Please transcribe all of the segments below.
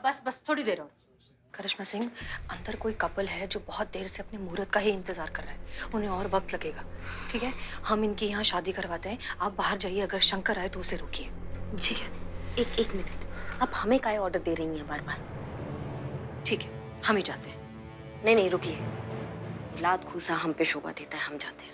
बस बस थोड़ी देर और। करिश्मा सिंह, अंदर कोई कपल है जो बहुत देर से अपने मुहूर्त का ही इंतजार कर रहा है। उन्हें और वक्त लगेगा। ठीक है, हम इनकी यहाँ शादी करवाते हैं। आप बाहर जाइए, अगर शंकर आए तो उसे रोकिए। ठीक है। एक मिनट, आप हमें काहे ऑर्डर दे रही हैं बार बार? ठीक है, हम ही जाते हैं। नहीं रुकिए, लात घूसा हम पे शोभा देता है, हम जाते हैं।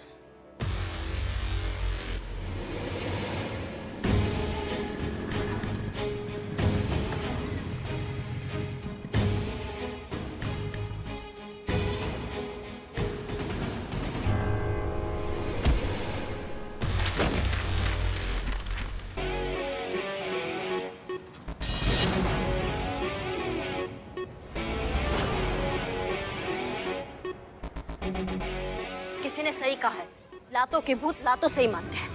किसी ने सही कहा है, लातों के भूत लातों से ही मानते हैं।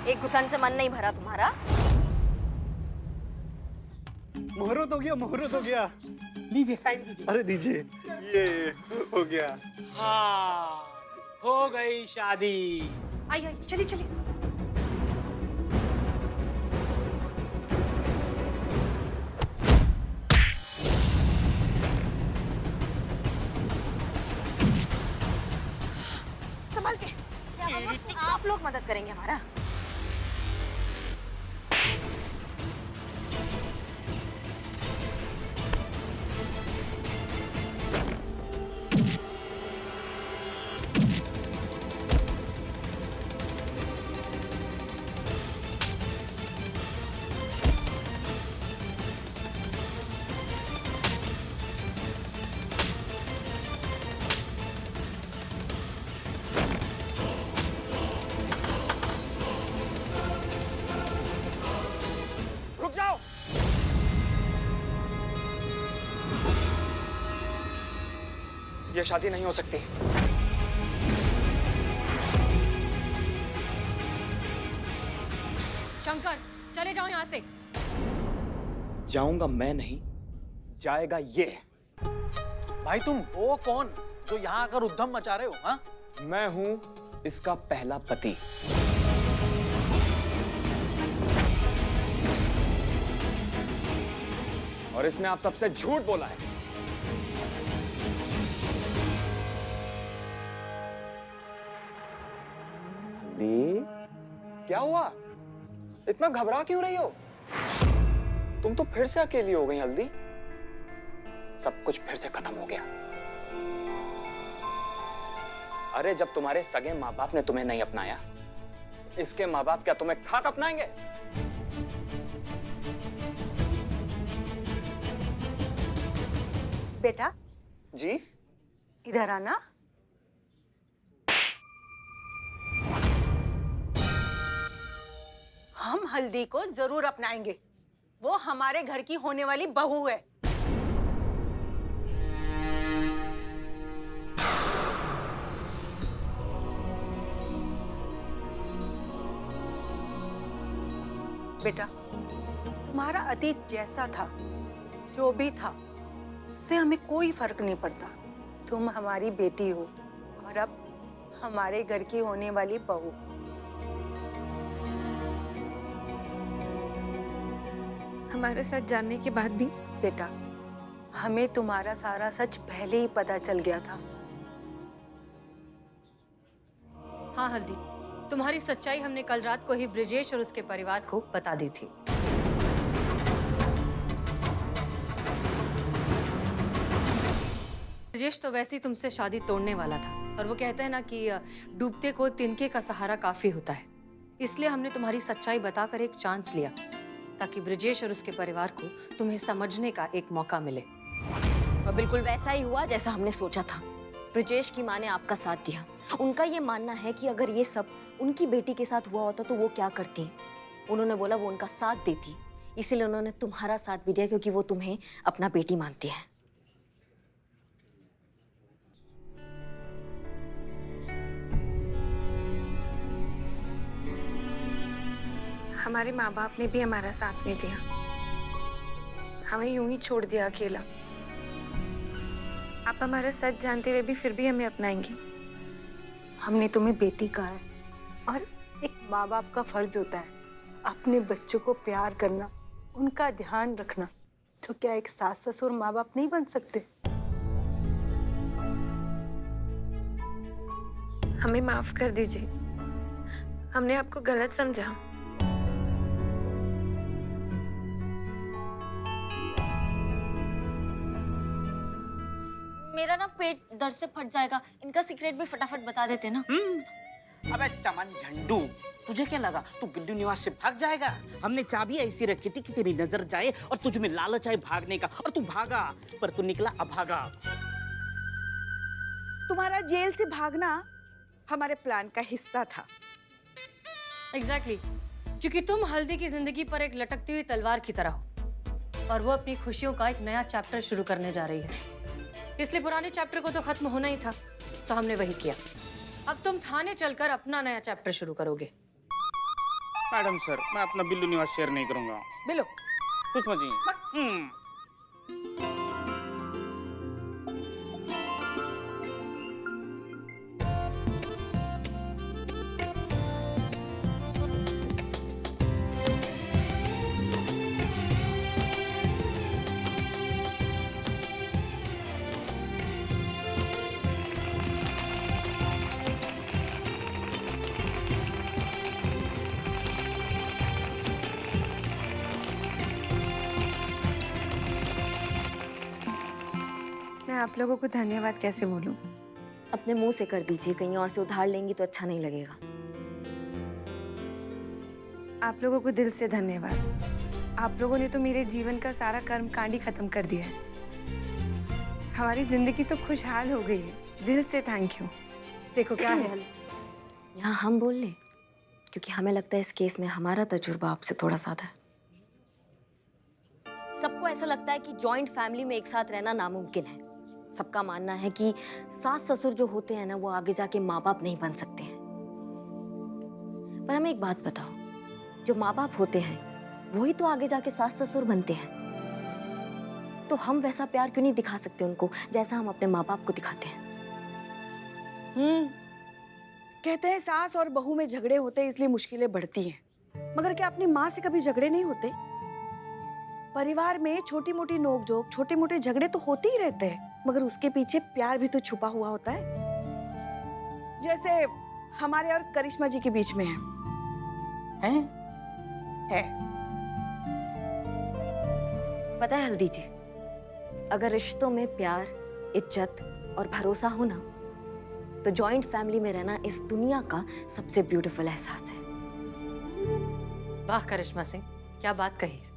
एक घुसन से मन नहीं भरा तुम्हारा? मुहूर्त हो गया, मुहूर्त हो गया। लीजिए साइन कीजिए। अरे दीजिए, ये हो गया। हाँ, हो गई शादी। आइए चलिए चलिए। संभाल के। आप लोग मदद करेंगे हमारा? रुक जाओ। ये शादी नहीं हो सकती। शंकर चले जाओ यहाँ से। जाऊंगा मैं नहीं, जाएगा ये। भाई तुम हो कौन जो यहाँ आकर उद्यम मचा रहे हो? हाँ, मैं हूं इसका पहला पति। और इसने आप सबसे झूठ बोला है। हल्दी, क्या हुआ? इतना घबरा क्यों रही हो? तुम तो फिर से अकेली हो गई हल्दी। सब कुछ फिर से खत्म हो गया। अरे जब तुम्हारे सगे माँ बाप ने तुम्हें नहीं अपनाया, इसके माँ बाप क्या तुम्हें खाक अपनाएंगे? बेटा जी इधर आना। हम हल्दी को जरूर अपनाएंगे। वो हमारे घर की होने वाली बहू है। बेटा, तुम्हारा अतीत जैसा था, जो भी था, उससे हमें कोई फर्क नहीं पड़ता। तुम हमारी बेटी हो और अब हमारे घर की होने वाली बहू। हमारा सच जानने के बाद भी बेटा, हमें तुम्हारा सारा सच पहले ही पता चल गया था। हाँ हल्दी, तुम्हारी सच्चाई हमने कल रात को ही ब्रिजेश और उसके परिवार को बता दी थी। ब्रिजेश तो वैसे ही तुमसे शादी तोड़ने वाला था, और वो कहते हैं ना कि डूबते को तिनके का सहारा काफी होता है। इसलिए हमने तुम्हारी सच्चाई बताकर एक चांस लिया, ताकि ब्रिजेश और उसके परिवार को तुम्हें समझने का एक मौका मिले। और बिल्कुल वैसा ही हुआ जैसा हमने सोचा था। ब्रिजेश की माँ ने आपका साथ दिया। उनका ये मानना है कि अगर ये सब उनकी बेटी के साथ हुआ होता तो वो क्या करती। उन्होंने बोला वो उनका साथ देती, इसीलिए उन्होंने तुम्हारा साथ भी दिया, क्योंकि वो तुम्हें अपना बेटी मानती है। हमारे माँ बाप ने भी हमारा साथ नहीं दिया, हमें यूं ही छोड़ दिया अकेला। आप हमारा सच जानते हुए भी फिर भी हमें अपनाएंगे। हमने तुम्हें बेटी कहा है, और एक माँ बाप का फर्ज होता है अपने बच्चों को प्यार करना, उनका ध्यान रखना। तो क्या एक सास ससुर माँ बाप नहीं बन सकते? हमें माफ कर दीजिए, हमने आपको गलत समझा। मेरा ना पेट दर्द से फट जाएगा, इनका सीक्रेट भी फटाफट बता देते ना। अबे चमन झंडू, तुझे क्या लगा तू बिल्लू निवास से भाग जाएगा? हमने चाबी ऐसी रखी थी कि तेरी नजर जाए और तुझ में लालच आए भागने का, और तू भागा, पर तू निकला अभागा। तुम्हारा जेल से भागना हमारे प्लान का हिस्सा था। एग्जैक्टली क्योंकि तुम हल्दी की जिंदगी पर एक लटकती हुई तलवार की तरह हो और वो अपनी खुशियों का एक नया चैप्टर शुरू करने जा रही है। इसलिए पुराने चैप्टर को तो खत्म होना ही था, तो हमने वही किया। अब तुम थाने चलकर अपना नया चैप्टर शुरू करोगे। मैडम सर, मैं अपना बिल्लू निवास शेयर नहीं करूंगा। बिल्लू सुषमा जी। मैं आप लोगों को धन्यवाद कैसे बोलूं? अपने मुंह से कर दीजिए, कहीं और से उधार लेंगी तो अच्छा नहीं लगेगा। आप लोगों को दिल से धन्यवाद। आप लोगों ने तो मेरे जीवन का सारा कर्म कांड ही खत्म कर दिया है। हमारी जिंदगी तो खुशहाल हो गई है। दिल से थैंक यू। देखो क्या है हल। यहाँ हम बोल लें, क्योंकि हमें लगता है इस केस में हमारा तजुर्बा आपसे थोड़ा ज्यादा है। सबको ऐसा लगता है कि जॉइंट फैमिली में एक साथ रहना नामुमकिन है। सबका मानना है कि सास ससुर जो होते हैं ना, वो आगे जाके माँ बाप नहीं बन सकते हैं। पर हमें एक बात बताओ, जो माँ बाप होते हैं वही तो आगे जाके सास ससुर बनते हैं। तो हम वैसा प्यार क्यों नहीं दिखा सकते उनको जैसा हम अपने माँ बाप को दिखाते हैं? कहते हैं सास और बहू में झगड़े होते हैं इसलिए मुश्किलें बढ़ती हैं। मगर क्या अपनी माँ से कभी झगड़े नहीं होते? परिवार में छोटी मोटी नोकझोंक, छोटे मोटे झगड़े तो होते ही रहते हैं, मगर उसके पीछे प्यार भी तो छुपा हुआ होता है। जैसे हमारे और करिश्मा जी के बीच में है। पता है हल्दी जी, अगर रिश्तों में प्यार, इज्जत और भरोसा हो ना, तो जॉइंट फैमिली में रहना इस दुनिया का सबसे ब्यूटीफुल एहसास है। वाह करिश्मा सिंह, क्या बात कही है।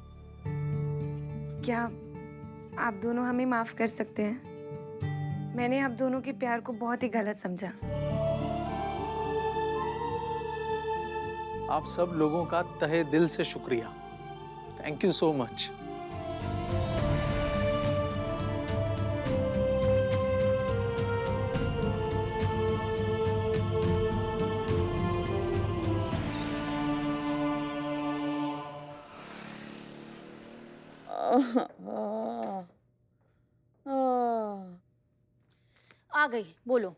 क्या आप दोनों हमें माफ कर सकते हैं? मैंने आप दोनों के प्यार को बहुत ही गलत समझा। आप सब लोगों का तहे दिल से शुक्रिया। Thank you so much. आ गई, बोलो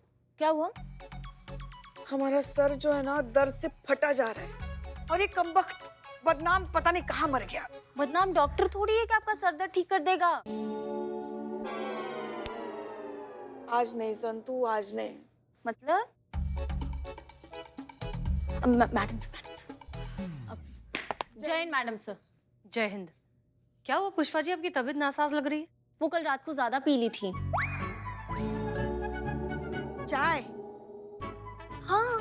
क्या हुआ? हमारा सर जो है ना दर्द से फटा जा रहा है और ये कमबख्त बदनाम पता नहीं कहाँ मर गया। बदनाम डॉक्टर थोड़ी है कि आपका सर दर्द ठीक कर देगा। आज नहीं संतू, आज नहीं। मतलब मैडम सर जय हिंद मैडम सर। जय हिंद। क्या हुआ पुष्पा जी, आपकी तबीयत नासाज लग रही है? वो कल रात को ज्यादा पी ली थी। चाय? हाँ,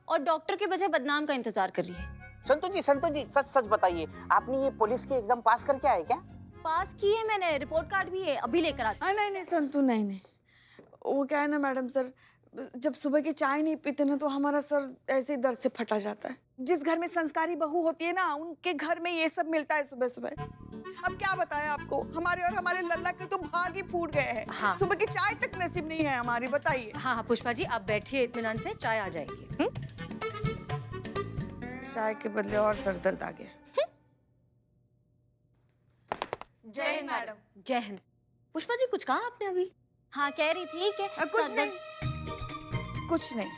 और डॉक्टर के बजाय बदनाम का इंतजार कर रही है। संतोष जी, सच सच बताइए, आपने ये पुलिस की एग्जाम पास करके आए क्या? पास की है मैंने, रिपोर्ट कार्ड भी है, अभी लेकर आती। नहीं नहीं संतू, नहीं। वो क्या है ना मैडम सर, जब सुबह की चाय नहीं पीते ना तो हमारा सर ऐसे ही दर्द से फटा जाता है। जिस घर में संस्कारी बहू होती है ना, उनके घर में ये सब मिलता है सुबह सुबह। अब क्या बताएं आपको, हमारे और हमारे लल्ला के तो भाग ही फूट गए हैं। हाँ। सुबह की चाय तक नसीब नहीं है हमारी, बताइए। हाँ पुष्पा जी, आप बैठिए इत्मीनान से, चाय आ जाएगी। चाय के बदले और सर दर्द आ गया। जय हिंद मैडम। जय हिंद। पुष्पा जी कुछ कहा आपने अभी? हाँ कह रही थी कि कुछ नहीं, कुछ नहीं।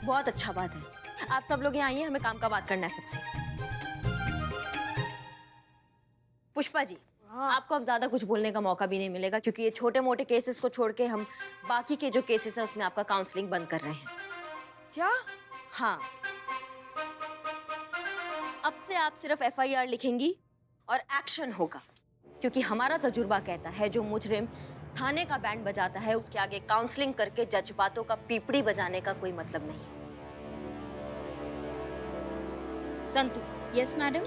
बहुत अच्छा बात है, आप सब लोग यहाँ आइए, हमें काम का बात करना है सबसे। पुष्पा जी, आपको अब ज्यादा कुछ बोलने का मौका भी नहीं मिलेगा क्योंकि ये छोटे मोटे केसेस को छोड़ के हम बाकी के जो केसेस हैं उसमें आपका काउंसलिंग बंद कर रहे हैं। क्या? हाँ, अब से आप सिर्फ FIR लिखेंगी और एक्शन होगा, क्योंकि हमारा तजुर्बा कहता है जो मुजरिम थाने का बैंड बजाता है उसके आगे काउंसलिंग करके जज्बातों का पीपड़ी बजाने का कोई मतलब नहीं है। संतु, यस मैडम।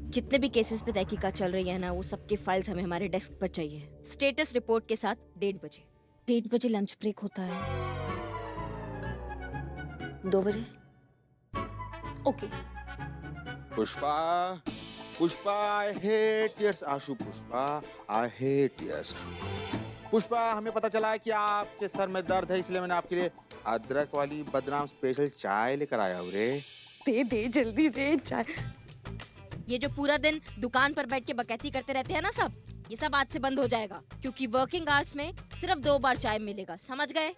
जितने भी केसेस पे तहकीकात चल रही है ना, वो सबके फाइल्स हमें हमारे डेस्क पर चाहिए, स्टेटस रिपोर्ट के साथ 1:30 बजे। 1:30 बजे लंच ब्रेक होता है। 2 बजे? Okay. Pushpa, Pushpa, I hate tears. Ashu, Pushpa, I hate tears. Pushpa, हमें पता चला है कि आपके सर में दर्द है, इसलिए मैंने आपके लिए अदरक वाली बदनाम स्पेशल चाय लेकर आया हूँ रे। दे जल्दी दे चाय। ये जो पूरा दिन दुकान पर बैठ के बकैती करते रहते हैं ना सब, ये सब आज से बंद हो जाएगा, क्योंकि वर्किंग आवर्स में सिर्फ 2 बार चाय मिलेगा, समझ गए?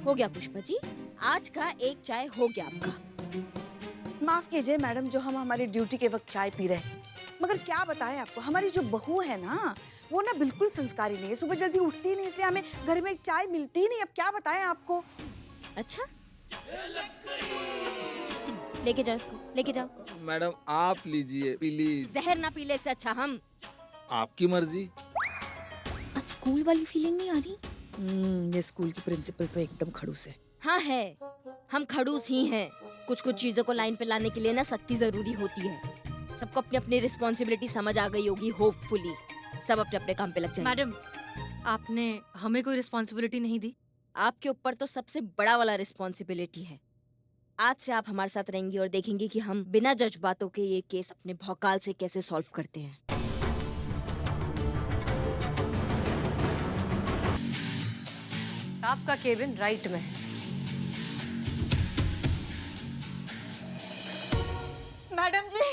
हो गया पुष्पा जी, आज का एक चाय हो गया आपका। माफ कीजिए मैडम, जो हम हमारी ड्यूटी के वक्त चाय पी रहे हैं, मगर क्या बताएं आपको, हमारी जो बहू है ना वो ना बिल्कुल संस्कारी नहीं है, सुबह जल्दी उठती नहीं, इसलिए हमें घर में चाय मिलती ही नहीं। अब क्या बताएं आपको। अच्छा, लेके जाओ इसको, लेके जाओ। मैडम आप लीजिए प्लीज। जहर ना पीले से अच्छा हम। आपकी मर्जी। आज स्कूल वाली फीलिंग नहीं आ रही? ये स्कूल की प्रिंसिपल तो एकदम खड़ूस है। हाँ है, हम खड़ूस ही हैं। कुछ कुछ चीजों को लाइन पे लाने के लिए ना सख्ती जरूरी होती है। सबको अपनी अपनी रिस्पॉन्सिबिलिटी समझ आ गई होगी, होपफुली सब अपने अपने काम पे लग जाएंगे। मैडम, आपने हमें कोई रिस्पॉन्सिबिलिटी नहीं दी। आपके ऊपर तो सबसे बड़ा वाला रिस्पॉन्सिबिलिटी है। आज से आप हमारे साथ रहेंगी और देखेंगे कि हम बिना जज्बातों के ये केस अपने भौकाल से कैसे सॉल्व करते हैं। आपका केबिन राइट में है। मैडम जी,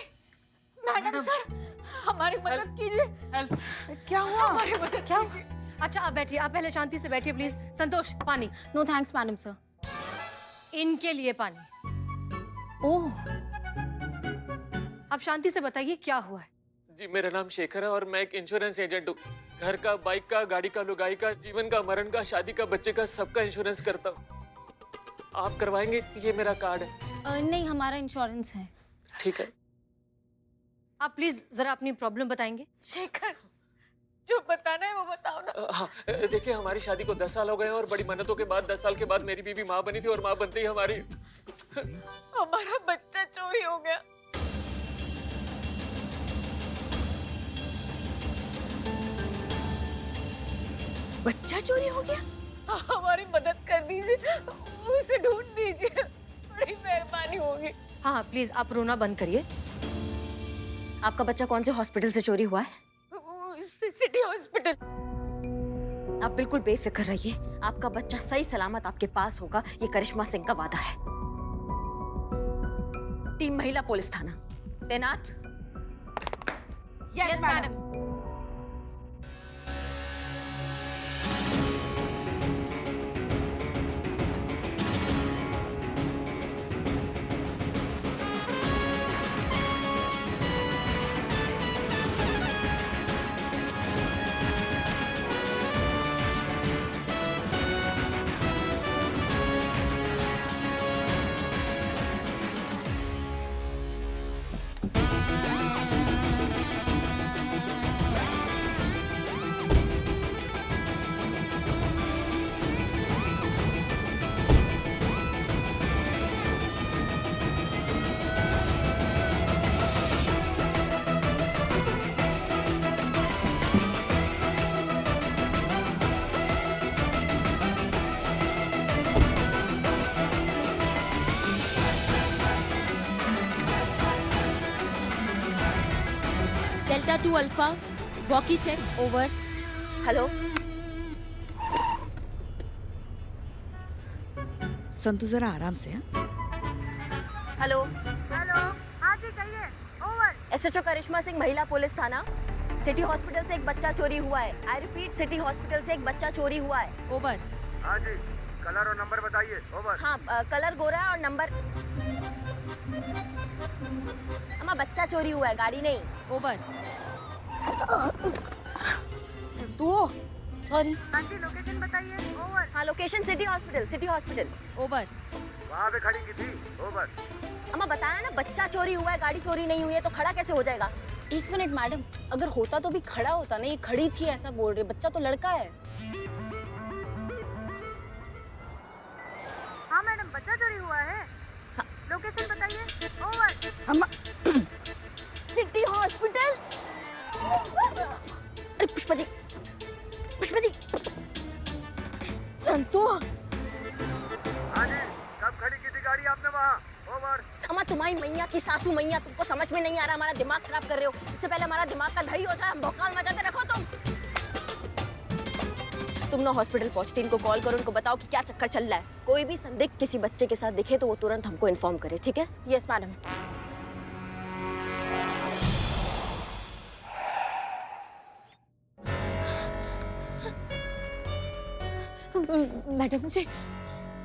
मैडम सर, हमारी मदद कीजिए। क्या हुआ? हमारी मदद क्या? अच्छा आप बैठिए, आप पहले शांति से बैठिए प्लीज। संतोष, पानी। No thanks madam sir. इनके लिए पानी। ओह, आप शांति से बताइए क्या हुआ है। जी मेरा नाम शेखर है और मैं एक इंश्योरेंस एजेंट हूँ। घर का, बाइक का, गाड़ी का, लुगाई का, जीवन का, मरण का, शादी का, बच्चे का, सबका इंश्योरेंस करता हूँ। आप करवाएंगे? ये मेरा कार्ड है। नहीं, हमारा इंश्योरेंस है। ठीक है। आप प्लीज जरा अपनी प्रॉब्लम बताएंगे। शेखर, जो बताना है वो बताओ ना। हाँ, देखिए हमारी शादी को 10 साल हो गए और बड़ी मेहनतों के बाद 10 साल के बाद मेरी बीवी माँ बनी थी और माँ बनते ही हमारी हमारा बच्चा चोरी हो गया। बच्चा चोरी हो गया? हमारी मदद कर दीजिए, उसे ढूंढ दीजिए, बड़ी मेहरबानी होगी। हाँ प्लीज आप रोना बंद करिए। आपका बच्चा कौन से हॉस्पिटल से चोरी हुआ है? City hospital. आप बिल्कुल बेफिक्र रहिए, आपका बच्चा सही सलामत आपके पास होगा, ये करिश्मा सिंह का वादा है। टीम महिला पुलिस थाना तैनात। Yes madam. Delta 2 alpha, walkie check, over. Hello, Santu जरा आराम से। हेलो हेलो, हाँ जी कहिए, ओवर। SHO करिश्मा सिंह, महिला पुलिस थाना। सिटी हॉस्पिटल से एक बच्चा चोरी हुआ है। आई रिपीट, सिटी हॉस्पिटल से एक बच्चा चोरी हुआ है। ओवर। हाँ जी, कलर और नंबर बताइए। ओवर। हाँ, कलर गोरा है और नंबर। अम्मा बच्चा चोरी हुआ है, गाड़ी नहीं। ओवर। तो सॉरी। आंटी लोकेशन बताइए। ओवर। हाँ, location city hospital, city hospital. Over. वहाँ पे खड़ी की थी। ओवर। अम्मा बताया ना, बच्चा चोरी हुआ है, गाड़ी चोरी नहीं हुई है, तो खड़ा कैसे हो जाएगा? 1 मिनट मैडम, अगर होता तो भी खड़ा होता ना, ये खड़ी थी ऐसा बोल रहे, बच्चा तो लड़का है। हाँ मैडम, बच्चा चोरी हुआ है। लोकेशन बताइए। ओवर। अम्मा सिटी हॉस्पिटल। अरे पुष्पा जी, पुष्पा जी। संतो, हाँ जी, कब खड़ी की थी गाड़ी आपने वहाँ? ओवर। अम्मा तुम्हारी मैया की सासू मैया, तुमको समझ में नहीं आ रहा, हमारा दिमाग खराब कर रहे हो। इससे पहले हमारा दिमाग का दही हो जाए, हम भौकाल मचा के रखो तुम ना हॉस्पिटल पहुंचते, इनको कॉल करो, उनको बताओ कि क्या चक्कर चल रहा है। कोई भी संदिग्ध किसी बच्चे के साथ दिखे तो वो तुरंत हमको इन्फॉर्म करे, ठीक है? Yes madam. मैडम जी,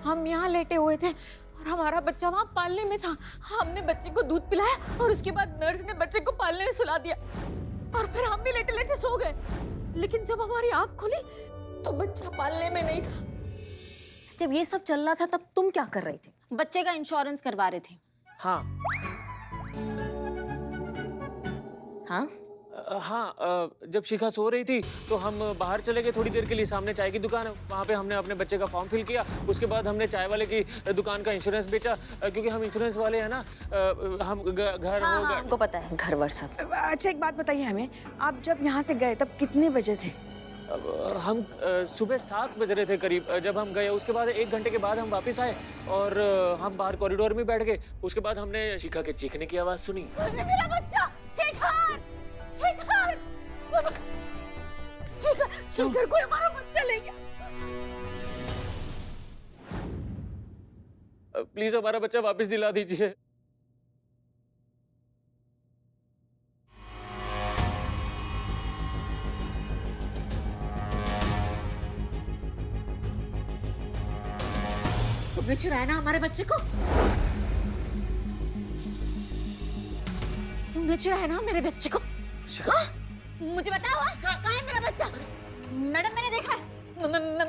हम यहाँ लेटे हुए थे और हमारा बच्चा वहाँ पालने में था। हमने बच्चे को दूध पिलाया और उसके बाद नर्स ने बच्चे को पालने में सुला दिया और फिर हम भी लेटे लेटे सो गए। लेकिन जब हमारी आँख खुली तो बच्चा पालने में नहीं था। जब ये सब चल रहा था तब तुम क्या कर रहे थे? बच्चे का इंश्योरेंस करवा रहे थे। हाँ हाँ? हाँ, जब शिखा सो रही थी तो हम बाहर चले गए थोड़ी देर के लिए। सामने चाय की दुकान है, वहाँ पे हमने अपने बच्चे का फॉर्म फिल किया। उसके बाद हमने चाय वाले की दुकान का इंश्योरेंस बेचा, क्योंकि हम इंश्योरेंस वाले हैं ना। हम घर हाँ, होगा। हमको पता है, घर वर सब। अच्छा एक बात बताइए हमें, आप जब यहाँ से गए तब कितने बजे थे? हम सुबह 7 बज रहे थे करीब जब हम गए। उसके बाद 1 घंटे के बाद हम वापस आए और हम बाहर कॉरिडोर में बैठ गए। उसके बाद हमने शिखा के चीखने की आवाज़ सुनी। मेरा बच्चा शेखर, शेखर, शेखर, शेखर, कोई हमारा बच्चा ले गया। प्लीज हमारा बच्चा वापस दिला दीजिए। तुमने चुराया ना हमारे बच्चे को? तुमने चुराया ना मेरे बच्चे को? हाँ? मुझे बताओ, कहाँ है मेरा बच्चा? मैडम मैंने देखा है,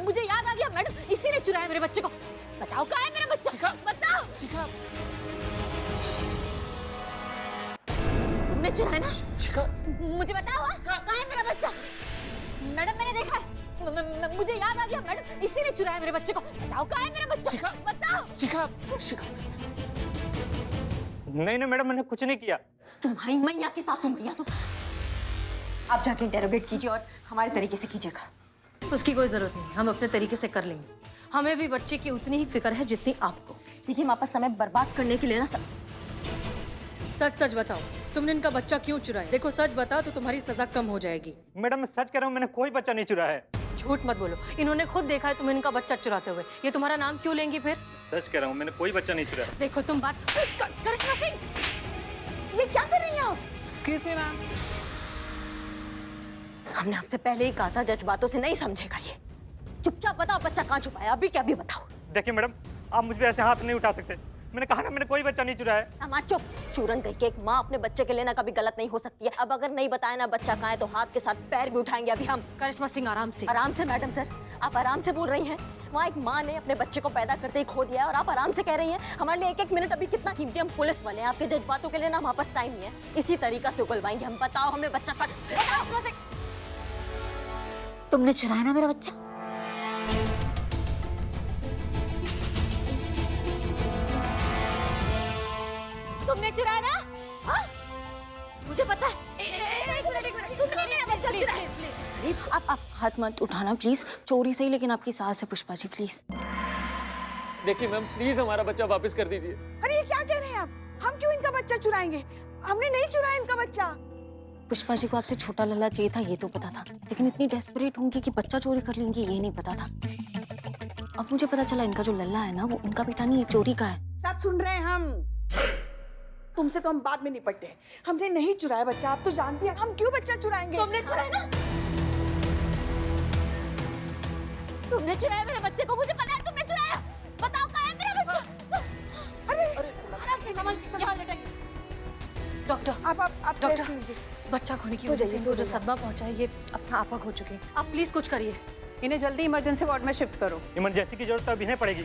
मुझे याद आ गया, मैडम इसी ने चुराया मेरे बच्चे को। बताओ कहाँ है मेरा बच्चा? बताओ। शिखा, तुमने चुराया ना? शिखा, मुझे बताओ, कहाँ है मेरा बच्चा? मैडम मैंने देखा है, मुझे याद आ गया, मैडम इसी ने चुराया मेरे बच्चे को। बताओ कहाँ है मेरा बच्चा? शिखा, बताओ। शिखा, शिखा। नहीं नहीं मैडम, मैंने कुछ नहीं किया। तुम्हारी मैया की सासू मैया तुम। आप जाके इंटेरोगेट कीजिए और हमारे तरीके से कीजिएगा। उसकी कोई जरूरत नहीं, हम अपने तरीके से कर लेंगे। हमें भी बच्चे की उतनी ही फिक्र है जितनी आपको। देखिए, हमारे पास समय बर्बाद करने के लिए ना सब। सच सच बताओ, तुमने इनका बच्चा क्यों चुराया? देखो सच बताओ तो तुम्हारी सजा कम हो जाएगी। मैडम मैं सच कह रहा हूँ, मैंने कोई बच्चा नहीं चुराया है। झूठ मत बोलो, इन्होंने खुद देखा है तुम्हें इनका बच्चा चुराते हुए। ये तुम्हारा नाम क्यों लेंगी फिर? सच कह रहा हूँ, मैंने कोई बच्चा नहीं चुराया। देखो तुम बात करिश्मा सिंह, ये क्या कर रही हैं आप? Excuse me ma'am. हमने आपसे पहले ही कहा था, जज्बातों से नहीं समझेगा ये। चुपचाप बताओ बच्चा कहाँ छुपाया, अभी क्या भी बताओ। देखिए मैडम, आप मुझ पे ऐसे हाथ नहीं उठा सकते। मैंने कहा ना, मैंने कोई बच्चा नहीं चुराया है। अम्मा चुप। चूरन गई कि एक माँ अपने बच्चे के लिए ना कभी गलत नहीं हो सकती है। अब अगर नहीं बताया ना बच्चा कहाँ है तो हाथ के साथ पैर भी उठाएंगे अभी हम। करिश्मा सिंह आराम से। आराम से मैडम सर, आप आराम से बोल रही हैं। वहाँ एक माँ ने अपने बच्चे को पैदा करते ही खो दिया है और आप आराम से कह रही हैं हमारे लिए 1-1 मिनट अभी कितना कीमती। हम पुलिस वाले हैं, आपके जज्बातों के लिए ना हमारे पास टाइम नहीं है। इसी तरीका से उगलवाएंगे हम। बताओ हमें बच्चा करिश्मा सिंह, तुमने चुराया ना मेरा बच्चा? तुमने चुराया ना? हाँ? मुझे पता है। एक मिनट, तुमने मेरा बच्चा चुराया। अरे आप हाथ मत उठाना प्लीज। चोरी सही लेकिन आपकी सास है पुष्पा जी, प्लीज। देखिए मैम, प्लीज हमारा बच्चा वापस कर दीजिए। अरे ये क्या कह रहे हैं आप? हम क्यों इनका बच्चा चुराएंगे? हमने नहीं चुराया इनका बच्चा। पुष्पा जी को आपसे छोटा लल्ला चाहिए था, ये तो पता था, लेकिन इतनी डेस्परेट होंगी कि बच्चा चोरी कर लेंगी ये नहीं पता था। अब मुझे पता चला इनका जो लल्ला है ना वो इनका बेटा नहीं, चोरी का है। सब सुन रहे हैं हम। तुमसे तो हम बाद में निपटते हैं। हमने नहीं चुराया बच्चा, आप तो जानती हैं। हम क्यों बच्चा चुराएंगे? तुमने चुराया ना? तुमने चुराया मेरे बच्चे को, मुझे पता है तुमने चुराया डॉक्टर आप डॉक्टर रेस्ट लीजिए। बच्चा खोने की सो वजह जाइए, से सो इनको जो जाइए। सदमा पहुंचा है ये अपना आपा खो चुके हैं। आप प्लीज कुछ करिए। इन्हें जल्दी इमरजेंसी वार्ड में शिफ्ट करो। इमरजेंसी की जरूरत तो अभी नहीं पड़ेगी।